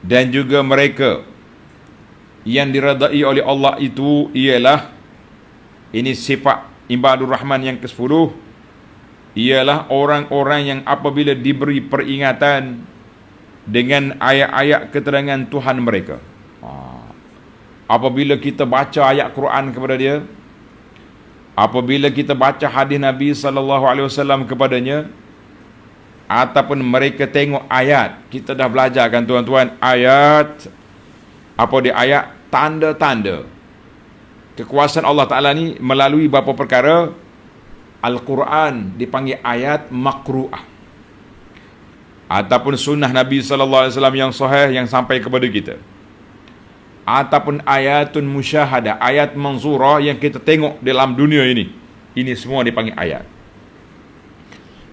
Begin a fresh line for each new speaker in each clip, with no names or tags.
Dan juga mereka yang diredai oleh Allah itu ialah, ini sifat ibadur rahman yang ke-10, ialah orang-orang yang apabila diberi peringatan dengan ayat-ayat keterangan Tuhan mereka, apabila kita baca ayat Quran kepada dia, apabila kita baca hadis Nabi SAW kepadanya, ataupun mereka tengok ayat, kita dah belajar kan tuan-tuan, ayat apa dia, ayat tanda-tanda kekuasaan Allah Ta'ala ni melalui beberapa perkara. Al-Quran dipanggil ayat makru'ah, ataupun sunnah Nabi SAW yang sahih yang sampai kepada kita, ataupun ayatun musyahadah, ayat manzurah yang kita tengok dalam dunia ini. Ini semua dipanggil ayat.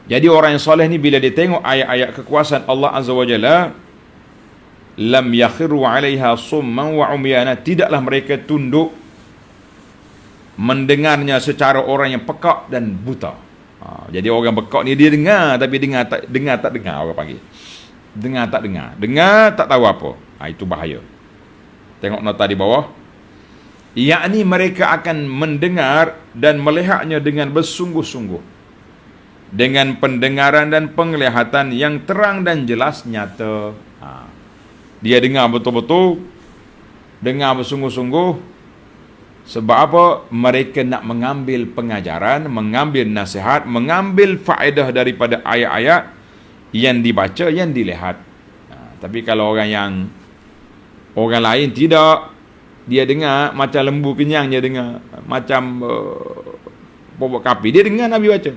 Jadi orang yang soleh ni bila dia tengok ayat-ayat kekuasaan Allah Azza wa Jalla, lam yakhiru 'alaiha summan wa umyana, tidaklah mereka tunduk mendengarnya secara orang yang pekak dan buta. Jadi orang pekak ni dia dengar, tapi dengar tak dengar, orang panggil dengar tak tahu apa. Itu bahaya. Tengok nota di bawah, yakni mereka akan mendengar dan melihatnya dengan bersungguh-sungguh, dengan pendengaran dan penglihatan yang terang dan jelas nyata. Dia dengar betul-betul, dengar bersungguh-sungguh. Sebab apa? Mereka nak mengambil pengajaran, mengambil nasihat, mengambil faedah daripada ayat-ayat yang dibaca, yang dilihat. Tapi kalau orang lain tidak, dia dengar macam lembu kenyang, dia dengar macam bobok kapi, dia dengar Nabi baca,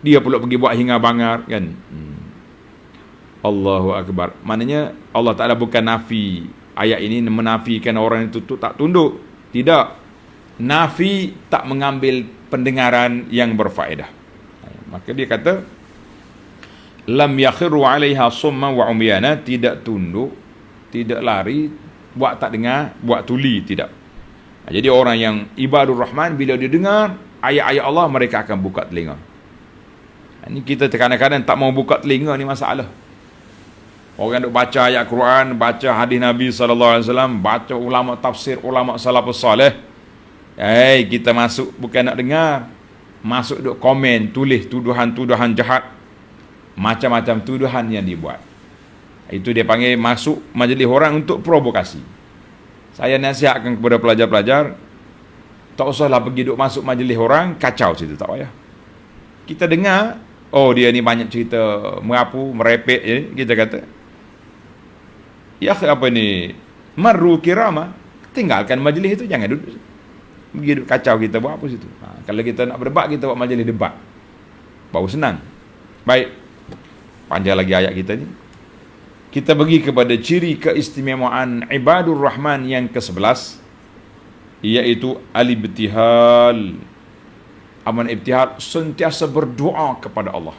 dia pula pergi buat hingga bangar kan. Allahu Akbar. Maknanya Allah Ta'ala bukan nafi ayat ini menafikan orang itu tak tunduk. Tidak. Nafi tak mengambil pendengaran yang berfaedah. Maka dia kata, lam yakhiru 'alaiha summan wa umyana, tidak tunduk, tidak lari, buat tak dengar, buat tuli, tidak. Jadi orang yang ibadur rahman, bila dia dengar ayat-ayat Allah, mereka akan buka telinga. Ini kita kadang-kadang tak mau buka telinga, ni masalah. Orang duk baca ayat Quran, baca hadis Nabi SAW, baca ulama tafsir, ulama salafus salih. Kita masuk bukan nak dengar, masuk duk komen, tulis tuduhan-tuduhan jahat, macam-macam tuduhan yang dibuat. Itu dia panggil masuk majlis orang untuk provokasi. Saya nasihatkan kepada pelajar-pelajar, tak usahlah pergi duk masuk majlis orang, kacau situ, tak payah. Kita dengar, oh dia ni banyak cerita merapu, merepek je, kita kata, ya apa ni, marru kirama, tinggalkan majlis itu, jangan duduk pergi duduk kacau kita buat apa situ. Kalau kita nak berdebat, kita buat majlis debat, baru senang. Baik, panjang lagi ayat kita ni. Kita pergi kepada ciri keistimewaan ibadur rahman yang ke-11, iaitu al-ibtihal. Aman ibtihal, sentiasa berdoa kepada Allah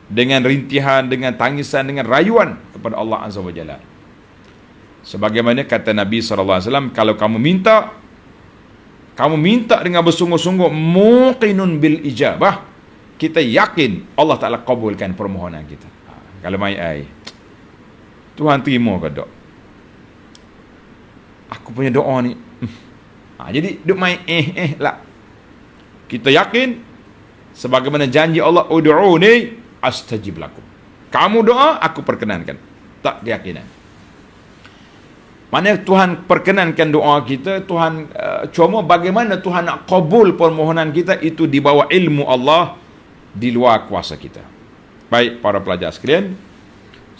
dengan rintihan, dengan tangisan, dengan rayuan kepada Allah Azza wa Jalla. Sebagaimana kata Nabi SAW, kalau kamu minta dengan bersungguh-sungguh, muqinun bil ijabah, kita yakin Allah Ta'ala kabulkan permohonan kita. Kalau main Tuhan terima ke tak? Aku punya doa ni jadi duk main lah. Kita yakin sebagaimana janji Allah, ud'uni astajib lakum. Kamu doa, aku perkenankan. Tak keyakinan. Mana Tuhan perkenankan doa kita, Tuhan cuma bagaimana Tuhan nak kabul permohonan kita, itu di bawah ilmu Allah, di luar kuasa kita. Baik para pelajar sekalian,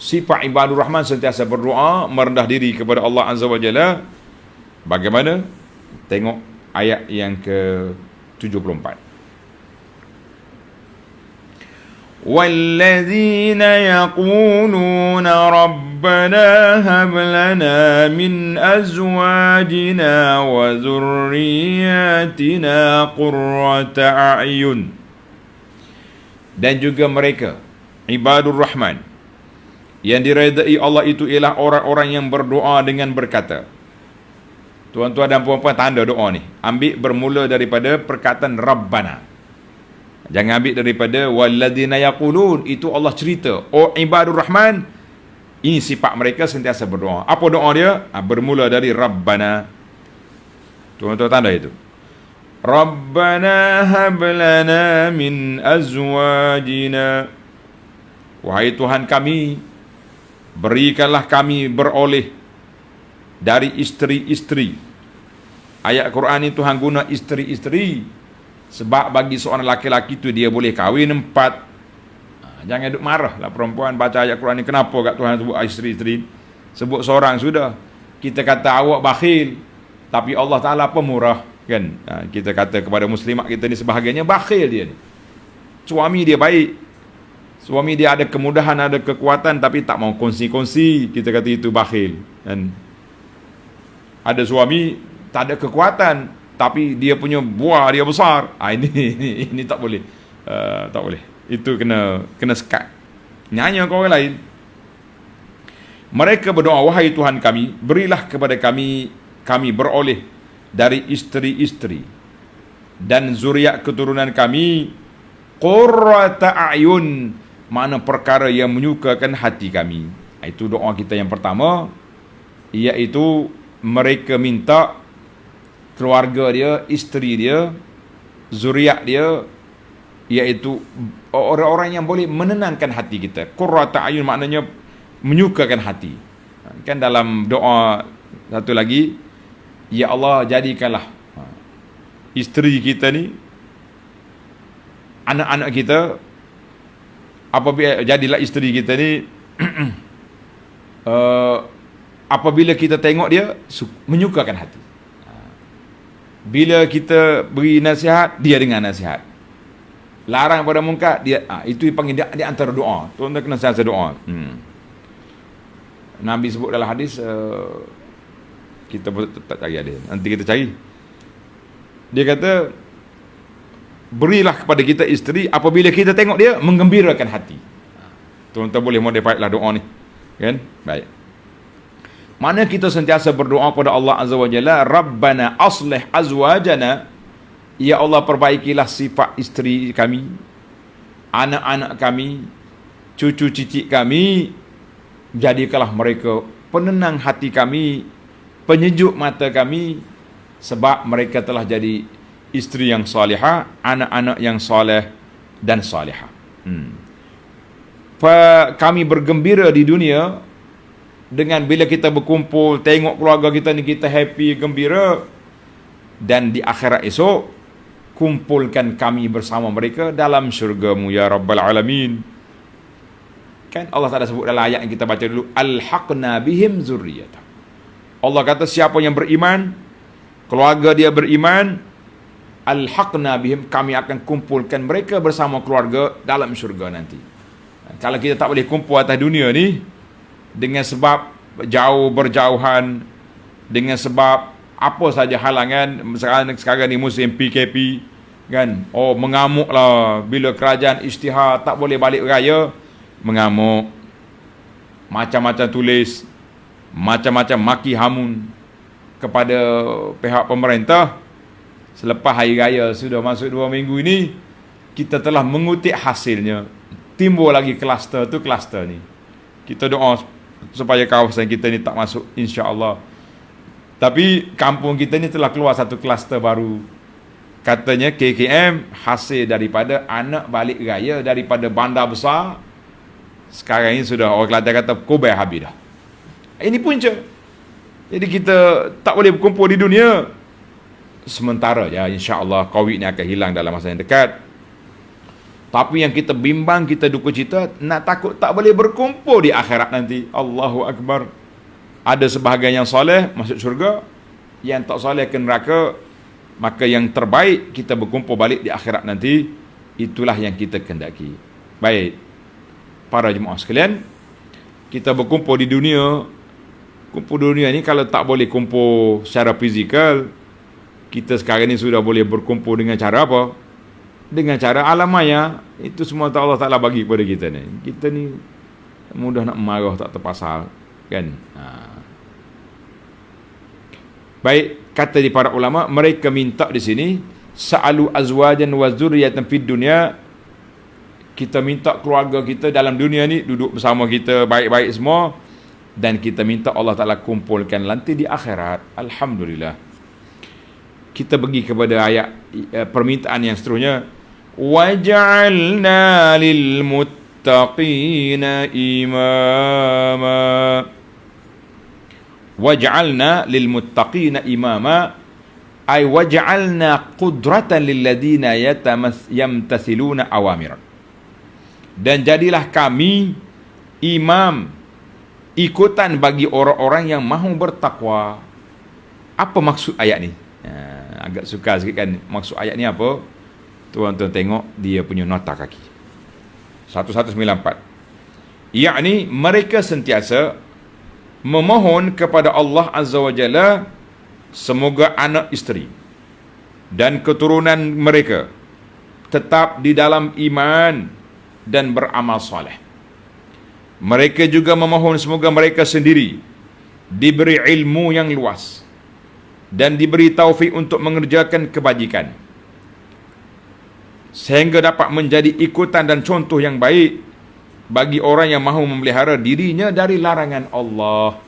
sifat ibadur rahman sentiasa berdoa, merendah diri kepada Allah Azza wa Jalla. Bagaimana? Tengok ayat yang ke-74. وَالَّذِينَ يَقُولُونَ رَبَّنَا هَبْ لَنَا مِنْ أَزْوَاجِنَا وَذُرِّيَّاتِنَا قُرَّةَ أَعْيُنٍ. Dan juga mereka ibadur rahman yang diredai Allah itu ialah orang-orang yang berdoa dengan berkata. Tuan-tuan dan puan-puan, tanda doa ni ambil bermula daripada perkataan Rabbana. Jangan ambil daripada walladzina yaqulun, itu Allah cerita. Oh ibadur rahman Ini sifat mereka sentiasa berdoa. Apa doa dia? Bermula dari Rabbana. Tuan-tuan tanda itu. Rabbana hablana min azwajina. Wahai Tuhan kami, berikanlah kami beroleh dari isteri-isteri. Ayat Quran ini Tuhan guna isteri-isteri sebab bagi seorang laki-laki itu dia boleh kahwin 4. Jangan duk marah lah perempuan baca ayat Quran ni. Kenapa kat Tuhan sebut isteri-isteri? Sebut seorang sudah. Kita kata awak bakhil, tapi Allah Ta'ala pemurah, kan? Kita kata kepada muslimat kita ni sebahagiannya bakhil dia ni. Suami dia baik, suami dia ada kemudahan, ada kekuatan, tapi tak mau kongsi-kongsi. Kita kata itu bakhil, kan? Ada suami tak ada kekuatan, tapi dia punya buah dia besar. Ini tak boleh. Tak boleh. Itu kena sekat. Nyanyi ke orang lain. Mereka berdoa, wahai Tuhan kami, berilah kepada kami beroleh dari isteri-isteri dan zuriat keturunan kami qurrata a'yun, mana perkara yang menyukakan hati kami. Itu doa kita yang pertama, iaitu mereka minta keluarga dia, isteri dia, zuriat dia, iaitu orang-orang yang boleh menenangkan hati kita. Qurrata a'yun maknanya menyukakan hati. Kan dalam doa satu lagi, ya Allah jadikanlah isteri kita ni, anak-anak kita, apabila jadilah isteri kita ni apabila kita tengok dia menyukakan hati. Bila kita beri nasihat, dia dengar nasihat. Larang pada mungkar, dia itu dipanggil dia antara doa. Tuan-tuan kena sentiasa doa. Nabi sebut dalam hadis, kita tak cari hadis, nanti kita cari. Dia kata, berilah kepada kita isteri apabila kita tengok dia menggembirakan hati. Tuan-tuan boleh modify lah doa ni, kan? Baik. Mana kita sentiasa berdoa pada Allah Azza wa Jalla, Rabbana aslih azwajana, ya Allah perbaikilah sifat isteri kami, anak-anak kami, cucu cicit kami, jadikanlah mereka penenang hati kami, penyejuk mata kami, sebab mereka telah jadi isteri yang salihah, anak-anak yang soleh dan salihah. Kami bergembira di dunia dengan bila kita berkumpul, tengok keluarga kita ni, kita happy, gembira. Dan di akhirat esok, kumpulkan kami bersama mereka dalam syurga-Mu ya Rabbal Alamin. Kan Allah Ta'ala sebut dalam ayat yang kita baca dulu, alhaqna bihim zurriyatah. Allah kata siapa yang beriman, keluarga dia beriman, alhaqna bihim, kami akan kumpulkan mereka bersama keluarga dalam syurga nanti. Kalau kita tak boleh kumpul atas dunia ni, dengan sebab berjauhan, dengan sebab apa saja halangan, sekarang ni musim PKP, kan? Mengamuklah bila kerajaan isytihar tak boleh balik raya, mengamuk, macam-macam tulis, macam-macam maki hamun kepada pihak pemerintah. Selepas hari raya sudah masuk 2 minggu ini, kita telah mengutip hasilnya, timbul lagi kluster ni. Kita doa supaya kawasan kita ni tak masuk, insya-Allah. Tapi kampung kita ni telah keluar satu kluster baru. Katanya KKM hasil daripada anak balik raya daripada bandar besar. Sekarang ini sudah orang Kelantan kata kobai habis dah. Ini punca. Jadi kita tak boleh berkumpul di dunia. Sementara ya, insya-Allah COVID ni akan hilang dalam masa yang dekat. Tapi yang kita bimbang, kita duka cita, nak takut tak boleh berkumpul di akhirat nanti. Allahu Akbar. Ada sebahagian yang soleh masuk syurga, yang tak soleh ke neraka. Maka yang terbaik kita berkumpul balik di akhirat nanti. Itulah yang kita kendaki. Baik, para jemaah sekalian, kita berkumpul di dunia. Kumpul dunia ni kalau tak boleh kumpul secara fizikal, kita sekarang ni sudah boleh berkumpul dengan cara apa? Dengan cara alam maya. Itu semua Allah Ta'ala bagi kepada kita ni. Kita ni mudah nak marah tak terpasal, kan? Baik, kata di para ulama, mereka minta di sini, sa'alu azwajan wa zurriyatan fid dunya. Kita minta keluarga kita dalam dunia ni duduk bersama kita baik-baik semua, dan kita minta Allah Ta'ala kumpulkan nanti di akhirat. Alhamdulillah. Kita pergi kepada ayat permintaan yang seterusnya. Waj'alna lil muttaqina imama. Waj'alna lil muttaqina imama ay waj'alna qudratan lil ladina yamtasiluna awamir. Dan jadilah kami imam, ikutan bagi orang-orang yang mahu bertakwa. Apa maksud ayat ni? Agak suka sikit kan maksud ayat ni apa? Tuan-tuan tengok dia punya nota kaki 1194. Yakni mereka sentiasa memohon kepada Allah Azza wa Jalla semoga anak isteri dan keturunan mereka tetap di dalam iman dan beramal soleh. Mereka juga memohon semoga mereka sendiri diberi ilmu yang luas dan diberi taufik untuk mengerjakan kebajikan, sehingga dapat menjadi ikutan dan contoh yang baik bagi orang yang mahu memelihara dirinya dari larangan Allah.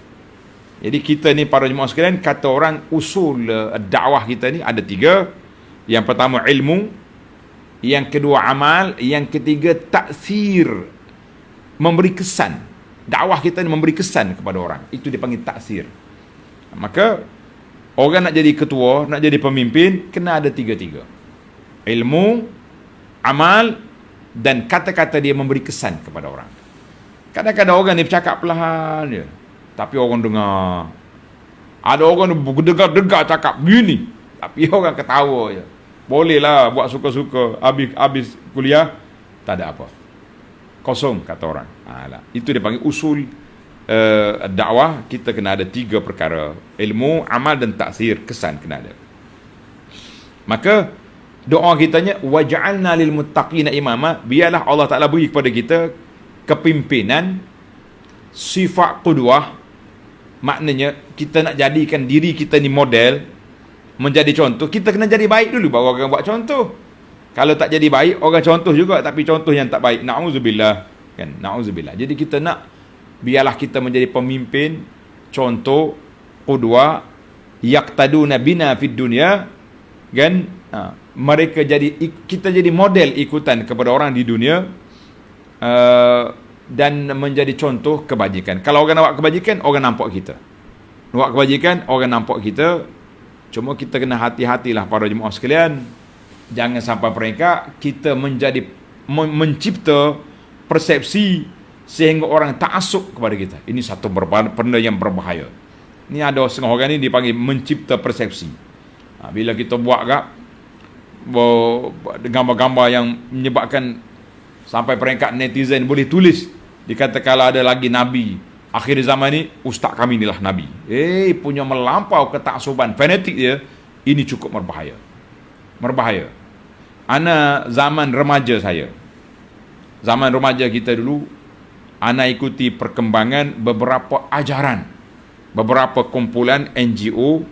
Jadi kita ni para jemaah sekalian, kata orang usul dakwah kita ni ada 3. Yang pertama ilmu, yang kedua amal, yang ketiga taksir, memberi kesan. Dakwah kita ni memberi kesan kepada orang, itu dipanggil taksir. Maka orang nak jadi ketua, nak jadi pemimpin, kena ada 3-3. Ilmu, amal, dan kata-kata dia memberi kesan kepada orang. Kadang-kadang orang ni bercakap perlahan je, tapi orang dengar. Ada orang berdegar-degar cakap begini, tapi orang ketawa je. Bolehlah buat suka-suka, habis kuliah tak ada apa, kosong kata orang. Itu dia panggil usul dakwah. Kita kena ada 3 perkara: ilmu, amal dan taksir, kesan kena ada. Maka doa kitanya waj'alna lil muttaqina imama, biarlah Allah Ta'ala beri kepada kita kepimpinan, sifat qudwah. Maknanya kita nak jadikan diri kita ni model, menjadi contoh. Kita kena jadi baik dulu baru orang buat contoh. Kalau tak jadi baik, orang contoh juga tapi contoh yang tak baik, na'udzubillah kan, na'udzubillah. Jadi kita nak biarlah kita menjadi pemimpin, contoh, qudwah, yaqtaduna bina fid dunya kan. Mereka jadi, kita jadi model ikutan kepada orang di dunia, dan menjadi contoh kebajikan. Kalau orang nak buat kebajikan, orang nampak kita. Buat kebajikan, orang nampak kita. Cuma kita kena hati-hatilah para jemaah sekalian, jangan sampai peringkat kita menjadi mencipta persepsi sehingga orang ta'assub kepada kita. Ini satu benda yang berbahaya. Ini ada setengah orang ni dipanggil mencipta persepsi. Bila kita buat gambar-gambar yang menyebabkan sampai peringkat netizen boleh tulis, dikata kalau ada lagi Nabi akhir zaman ni, ustaz kami inilah Nabi. Punya melampau ketaksuban fanatik dia, ini cukup berbahaya. Berbahaya. Ana zaman remaja saya, zaman remaja kita dulu, ana ikuti perkembangan beberapa ajaran, beberapa kumpulan NGO.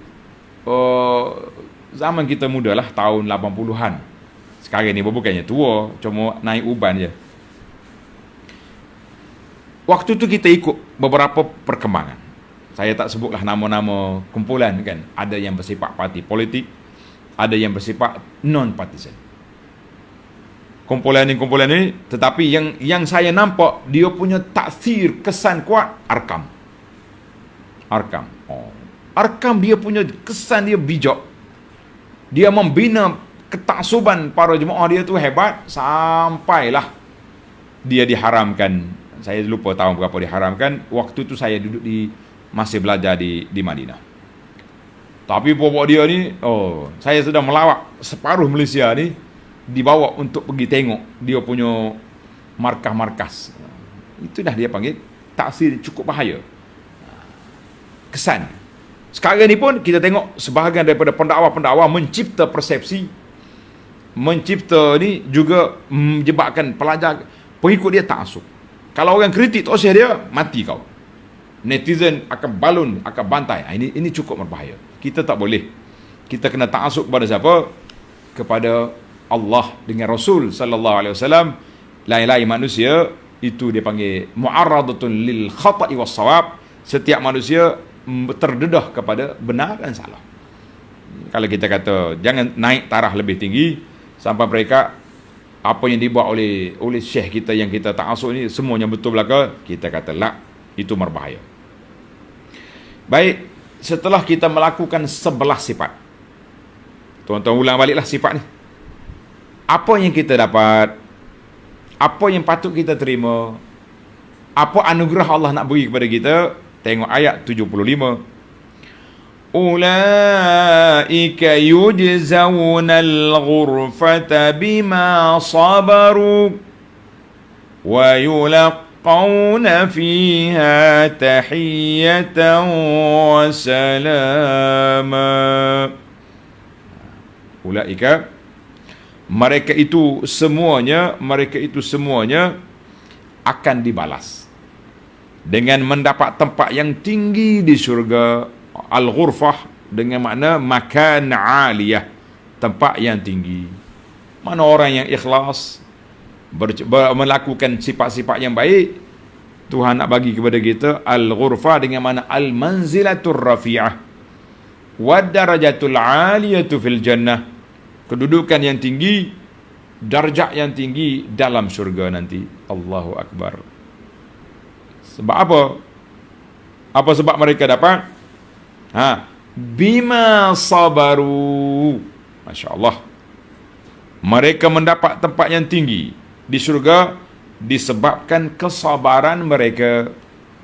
Zaman kita muda lah, tahun 80-an. Sekarang ni bukannya tua, cuma naik uban je. Waktu tu kita ikut beberapa perkembangan. Saya tak sebutlah nama-nama kumpulan kan. Ada yang bersifat parti politik, ada yang bersifat non-partisan. Kumpulan ni, tetapi yang saya nampak dia punya taksir, kesan kuat, Arkam. Arkam dia punya kesan, dia bijak. Dia membina ketaksuban para jemaah dia tu hebat, sampailah dia diharamkan. Saya lupa tahun berapa diharamkan. Waktu tu saya duduk masih belajar di Madinah. Tapi pokok dia ni, saya sudah melawat separuh Malaysia ni, dibawa untuk pergi tengok dia punya markas-markas. Itu dah dia panggil taksir cukup bahaya. Kesan. Sekarang ni pun kita tengok sebahagian daripada pendakwa-pendakwa mencipta persepsi, mencipta ni juga menyebabkan pelajar, pengikut dia taksub. Kalau orang kritik tosih dia, mati kau. Netizen akan balun, akan bantai. Ini cukup berbahaya. Kita tak boleh. Kita kena taksub kepada siapa? Kepada Allah dengan Rasul sallallahu alaihi wasallam. Lain-lain manusia itu dia panggil mu'arradatun lil khata'i was shawab, setiap manusia terdedah kepada benar dan salah. Kalau kita kata jangan naik taraf lebih tinggi sampai mereka apa yang dibuat oleh syekh kita yang kita ta'assub ini semuanya betul belaka, kita kata la, itu berbahaya. Baik, setelah kita melakukan 11 sifat, tuan-tuan ulang baliklah sifat ni. Apa yang kita dapat? Apa yang patut kita terima? Apa anugerah Allah nak beri kepada kita? Tengok ayat 75. Ulaika yujzaunal ghurfata bima sabaru wa yulaqawna fiha tahiyatan wa salama. Ulaika, mereka itu semuanya akan dibalas dengan mendapat tempat yang tinggi di syurga. Al-ghurfah dengan makna makan aliyah, tempat yang tinggi. Mana orang yang ikhlas melakukan sifat-sifat yang baik, Tuhan nak bagi kepada kita al-ghurfah dengan makna al-manzilatur rafi'ah wad darajatul aliyatu fil jannah, kedudukan yang tinggi, darjat yang tinggi dalam syurga nanti. Allahu Akbar. Sebab apa? Apa sebab mereka dapat? Bima sabaru. Masya Allah. Mereka mendapat tempat yang tinggi di syurga disebabkan kesabaran mereka.